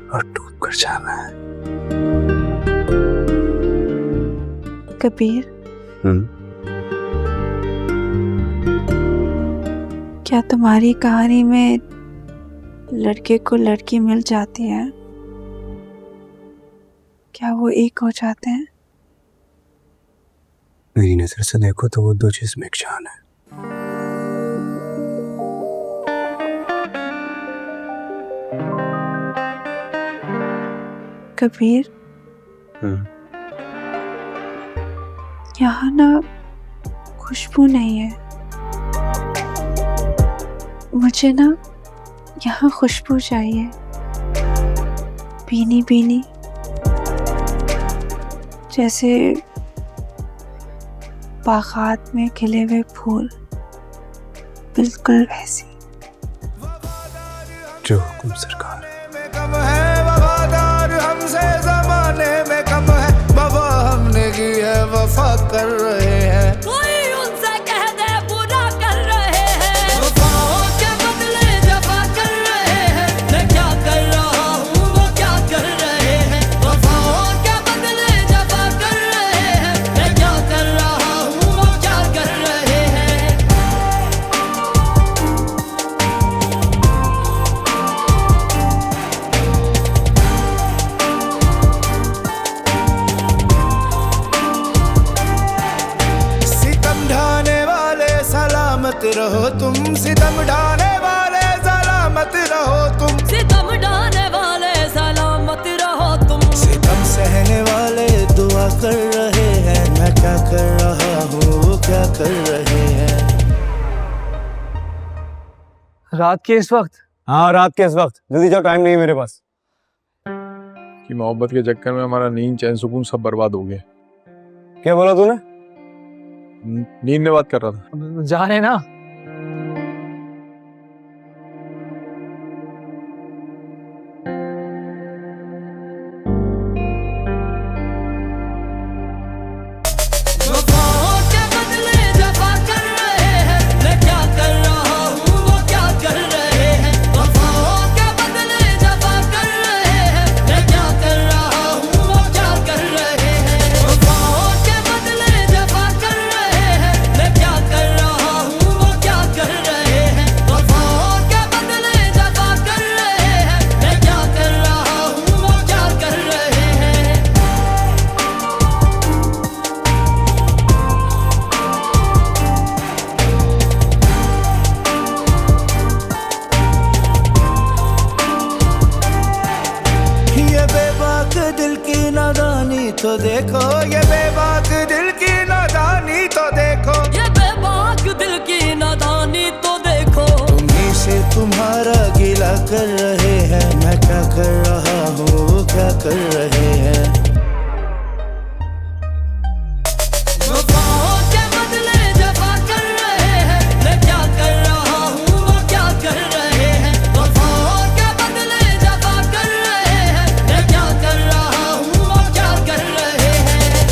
और डूब कर जाना है। कबीर, क्या तुम्हारी कहानी में लड़के को लड़की मिल जाती है? क्या वो एक हो जाते हैं? मेरी नजर से देखो तो वो दो चीज में एक जान है। कबीर, यहाँ ना खुशबू नहीं है। मुझे ना यहाँ खुशबू चाहिए, भीनी भीनी, जैसे बागात में खिले हुए फूल, बिल्कुल वैसी। जो हुक्म सरकार। वफादार हमसे जमाने में कम है, वफा हमने की है, वफा कर रहे हैं। कोई उनसे कह दे बुरा कर रहे हैं, वफाओं के बदले जफा कर रहे हैं। मैं क्या कर रहा हूँ वो क्या कर रहे हैं, वफाओं के बदले जफा कर रहे हैं। मैं क्या कर रहा हूँ वो क्या कर रहे हैं। सितम ढाने वाले सलामत रहो तुम, सितम ढाने वाले सलामत रहो तुम, सितम ढाने वाले सलामत रहो तुम, सितम सहने वाले दुआ कर रहे हैं। मैं क्या कर रहा हूँ वो क्या कर रहे हैं। रात के इस वक्त? हाँ, रात के इस वक्त। जल्दी जाओ, टाइम नहीं है मेरे पास। कि मोहब्बत के चक्कर में हमारा नींद चैन सुकून सब बर्बाद हो गया। क्या बोला तूने? नींद में बात कर रहा था। जा रहे ना? वफाओं के बदले जफा कर रहे हैं। मैं क्या कर रहा हूँ वो क्या कर रहे हैं, वफाओं के बदले जफा कर रहे हैं। मैं क्या कर रहा हूँ वो क्या कर रहे हैं, वफाओं के बदले जफा कर रहे हैं। मैं क्या कर रहा हूँ वो क्या कर रहे हैं, वफाओं के बदले जफा कर रहे हैं। मैं क्या कर रहा हूँ वो क्या कर रहे हैं। ये बेबाक दिल की नादानी तो देखो, ये बेबाक दिल की नादानी तो देखो, ये बेबाक दिल की नादानी तो देखो। तुम्ही से तुम्हारा गिला कर रहे हैं। मैं क्या कर रहा हूँ वो क्या कर रहे हैं। वफाओं के बदले जफा कर रहे हैं। मैं क्या कर रहा हूँ वो क्या कर रहे हैं, वफाओं के बदले जफा कर रहे हैं। मैं क्या कर रहा हूँ वो क्या कर रहे हैं।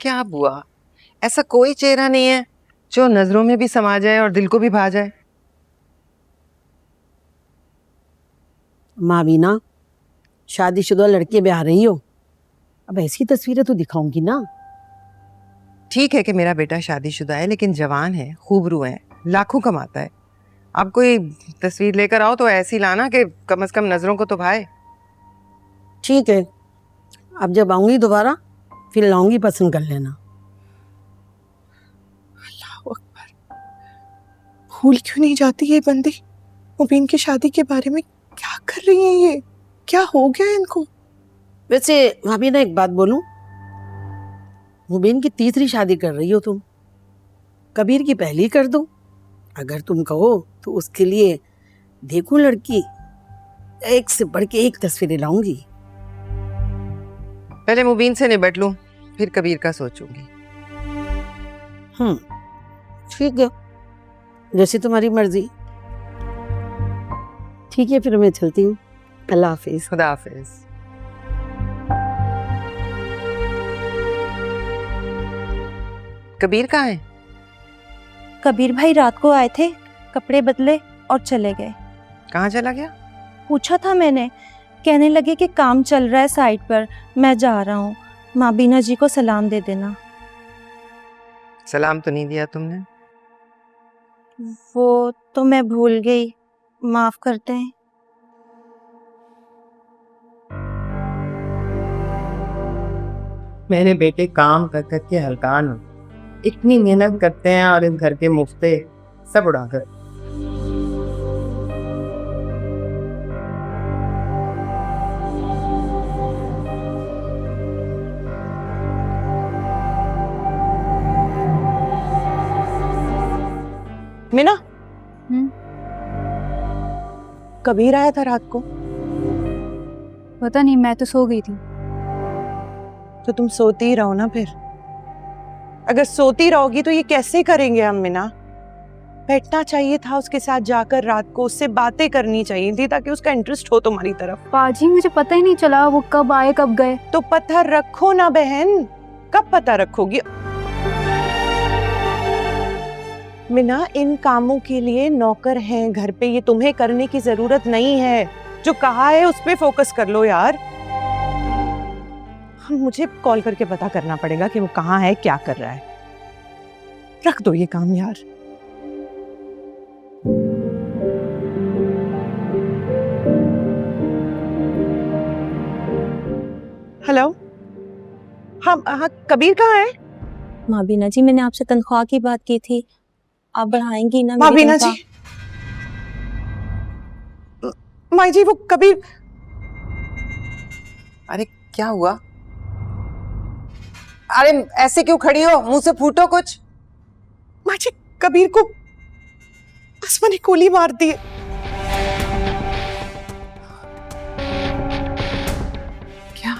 क्या बुआ, ऐसा कोई चेहरा नहीं है जो नजरों में भी समा जाए और दिल को भी भा जाए। माँ बीना, शादीशुदा लड़के ब्याह रही हो, अब ऐसी तस्वीरें तो दिखाऊंगी ना। ठीक है कि मेरा बेटा शादीशुदा है, लेकिन जवान है, खूबरू है, लाखों कमाता है। आप कोई तस्वीर लेकर आओ तो ऐसी लाना कि कम से कम नजरों को तो भाए। ठीक है, अब जब आऊंगी दोबारा फिर लाऊंगी, पसंद कर लेना। भूल क्यों नहीं जाती ये बंदी? मुबीन की शादी के बारे में क्या कर रही है ये? क्या हो गया इनको? वैसे भाभी ना एक बात बोलूं, मुबीन की तीसरी शादी कर रही हो तुम, कबीर की पहली कर दो। अगर तुम कहो तो उसके लिए देखो लड़की, एक से बढ़ के एक तस्वीरें लाऊंगी। पहले मुबीन से निपट लूं, फिर कबीर का सोचूंगी। ठीक है, जैसी तुम्हारी मर्जी। ठीक है, फिर मैं चलती हूँ। अल्लाह हाफिज। खुदा हाफिज। कबीर कहाँ है? कबीर भाई रात को आए थे, कपड़े बदले और चले गए। कहाँ चला गया? पूछा था मैंने, कहने लगे कि काम चल रहा है साइट पर, मैं जा रहा हूँ, माँ बीना जी को सलाम दे देना। सलाम तो नहीं दिया तुमने? वो तो मैं भूल गई, माफ करते हैं। मेरे बेटे काम कर करके हलकान हो, इतनी मेहनत करते हैं और इस घर के मुफ्ते सब उड़ाकर। मीना, कबीर आया था रात को? पता नहीं, मैं तो सो गई थी। तो तुम सोती ही रहो ना फिर। अगर सोती रहोगी तो ये कैसे करेंगे हम मीना? बैठना चाहिए था उसके साथ जाकर, रात को उससे बातें करनी चाहिए थी ताकि उसका इंटरेस्ट हो तुम्हारी तरफ। पाजी मुझे पता ही नहीं चला वो कब आए कब गए। तो पता रखो ना बहन, कब पता रखोगी? मीना, इन कामों के लिए नौकर हैं घर पे, ये तुम्हें करने की जरूरत नहीं है। जो कहा है उस पे फोकस कर लो यार। मुझे कॉल करके पता करना पड़ेगा कि वो कहाँ है, क्या कर रहा है। रख दो ये काम यार। हेलो, हाँ, कबीर कहाँ है? माँ बीना जी, मैंने आपसे तनख्वाह की बात की थी, आप बढ़ाएंगी ना? माँ बीना जी, माँ जी वो कबीर। अरे क्या हुआ? अरे ऐसे क्यों खड़ी हो? मुंह से फूटो कुछ। माँ जी, कबीर को आसमा ने गोली मार दी है। क्या?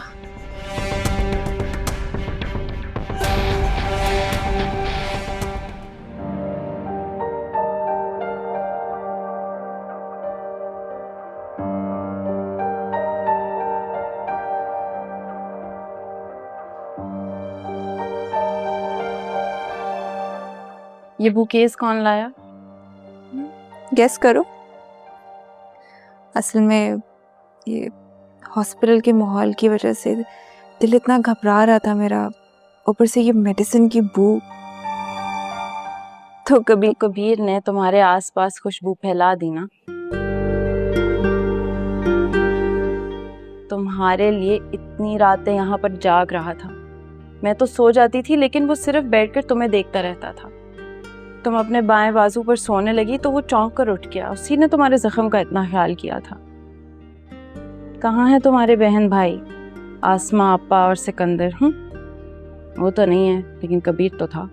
ये बुकेस कौन लाया? गेस करो। असल में ये हॉस्पिटल के माहौल की वजह से दिल इतना घबरा रहा था मेरा, ऊपर से ये मेडिसिन की बू। तो कभी कबीर ने तुम्हारे आसपास खुशबू फैला दी ना। तुम्हारे लिए इतनी रातें यहाँ पर जाग रहा था। मैं तो सो जाती थी लेकिन वो सिर्फ बैठकर तुम्हें देखता रहता था। तुम अपने बाएं बाजू पर सोने लगी तो वो चौंक कर उठ गया। उसी ने तुम्हारे जख्म का इतना ख्याल किया था। कहाँ है तुम्हारे बहन भाई आसमा, अप्पा और सिकंदर? वो तो नहीं है लेकिन कबीर तो था।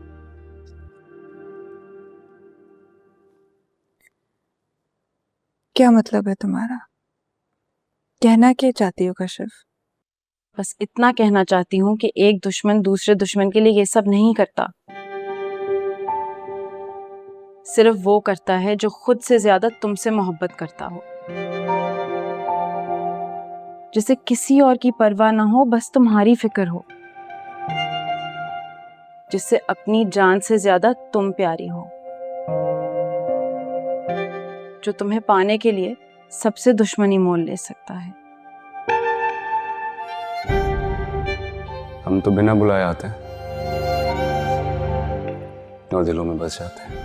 क्या मतलब है तुम्हारा? कहना क्या चाहती हो कशिफ? बस इतना कहना चाहती हूँ कि एक दुश्मन दूसरे दुश्मन के लिए ये सब नहीं करता। सिर्फ वो करता है जो खुद से ज्यादा तुमसे मोहब्बत करता हो, जिसे किसी और की परवाह ना हो, बस तुम्हारी फिक्र हो, जिससे अपनी जान से ज्यादा तुम प्यारी हो, जो तुम्हें पाने के लिए सबसे दुश्मनी मोल ले सकता है। हम तो बिना बुलाए आते हैं और दिलों में बस जाते हैं।